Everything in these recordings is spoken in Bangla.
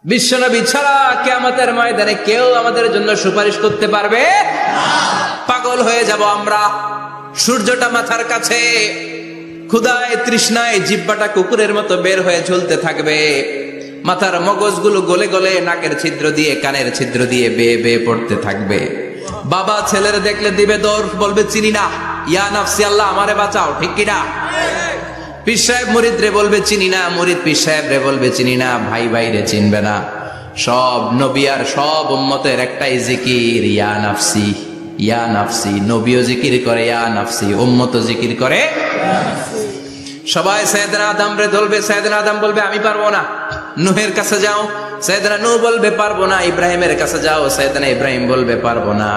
বিশ্বনবী ছাড়া কিয়ামতের ময়দানে কেউ আমাদের জন্য সুপারিশ করতে পারবে না। পাগল হয়ে যাব আমরা। সূর্যটা মাথার কাছে, ক্ষুধায় তৃষ্ণায় জিহ্বাটা কুকুরের মতো বের হয়ে ঝুলতে থাকবে, মাথার মগজগুলো গলে গলে নাকের ছিদ্র দিয়ে কানের ছিদ্র দিয়ে বেয়ে বেয়ে পড়তে থাকবে। বাবা ছেলের দেখলে দিবে দৌড়, বলবে চিনি না, ইয়া নাফসি আল্লাহ আমারে বাঁচাও, ঠিক কিনা? পীর সাহেব মুরিদ রে বলবে চিনি না, মুরিদ পীর সাহেব রে বলবে চিনি না, ভাই ভাই রে চিনবে না। সব নবী আর সব উম্মতের একটাই জিকির, ইয়া নাফসি ইয়া নাফসি। নবীও জিকির করে ইয়া নাফসি, উম্মতও জিকির করে। সবাই সাইয়েদনা আদম রে ধরবে, সাইয়েদনা আদম বলবে আমি পারবো না। নূহের কাছে যাও, সাইয়েদনা নূহ বলবে পারবো না। ইব্রাহিমের কাছে যাও, সাইয়েদনা ইব্রাহিম বলবে পারবো না।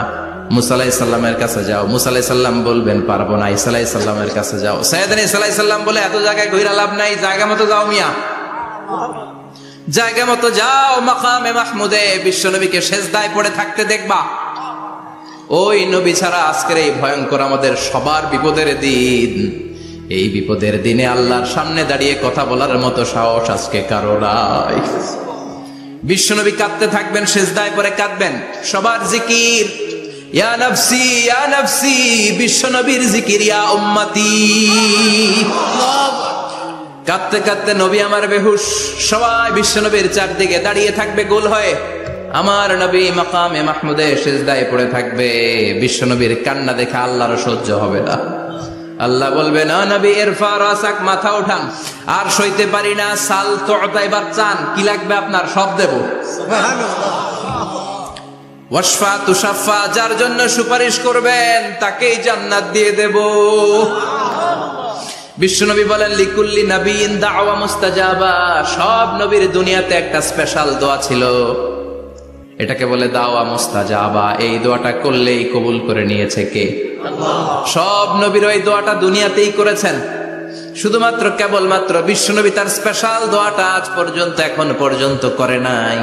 মুসা আলাইহিস সালামের কাছে যাও, মুসা আলাইহিস সালাম বলবেন পারবো না। ঈসা আলাইহিস সালামের কাছে যাও, সাইয়েদনা ঈসা আলাইহিস সালাম বলে এত জায়গায় ঘুরে লাভ নাই, জায়গা মতো যাও মিয়া, জায়গা মতো যাও। মাকামে মাহমুদে বিশ্বনবীকে সেজদায় পড়ে থাকতে দেখবা। ওই নবী ছাড়া আজকের এই ভয়ঙ্কর আমাদের সবার বিপদের দিন। এই বিপদের দিনে আল্লাহর সামনে দাঁড়িয়ে কথা বলার মতো সাহস আজকে কারো নাই। বিশ্বনবী কাঁদতে থাকবেন, সেজদায় পড়ে কাঁদবেন। সবার জিকির ইয়া নাফসি ইয়া নাফসি, বিশ্বনবীর জিকির ইয়া উম্মতি। কাঁদতে কাঁদতে নবী আমার বেহুশ, সবাই বিশ্বনবীর চারদিকে দাঁড়িয়ে থাকবে গোল হয়ে। আমার নবী মাকামে মাহমুদে সেজদায় পড়ে থাকবে। বিশ্বনবীর কান্না দেখে আল্লাহর সহ্য হবে না। আল্লাহ বলবে না নবী ইরফা রাসাক, মাথা ওঠান, আর সইতে পারি না। সাল তুতা, এবার চান, কি লাগবে আপনার সব দেব। ওয়াশফা তুশাফা, যার জন্য সুপারিশ করবেন তাকেই জান্নাত দিয়ে দেব। বিশ্বনবী বলেন লিকুল্লি নবিয়্যিন দাওয়া মুস্তাজাবা, সব নবীর দুনিয়াতে একটা স্পেশাল দোয়া ছিল, এটাকে বলে দাওয়া মুস্তাজাবা। এই দোয়াটা করলেই কবুল করে নিয়েছে কে? আল্লাহ। সব নবীর ওই দোয়াটা দুনিয়াতেই করেছেন, শুধুমাত্র কেবলমাত্র বিশ্বনবী তার স্পেশাল দোয়াটা আজ পর্যন্ত এখন পর্যন্ত করে নাই।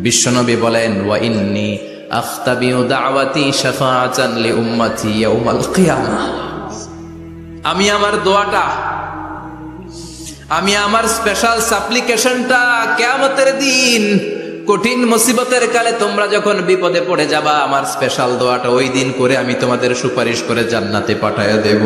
বিশ্বনবী বলেন ওয়া ইন্নী আখতাবিউ দাওয়াতি শাফাআতান লি উম্মতি ইয়াউমাল কিয়ামাহ, আমি আমার দোয়াটা, আমি আমার স্পেশাল সাপ্লিকেশনটা কিয়ামতের দিন কঠিন মুসিবতের কালে তোমরা যখন বিপদে পড়ে যাবা, আমার স্পেশাল দোয়াটা ওই দিন করে আমি তোমাদের সুপারিশ করে জান্নাতে পাঠায় দেব।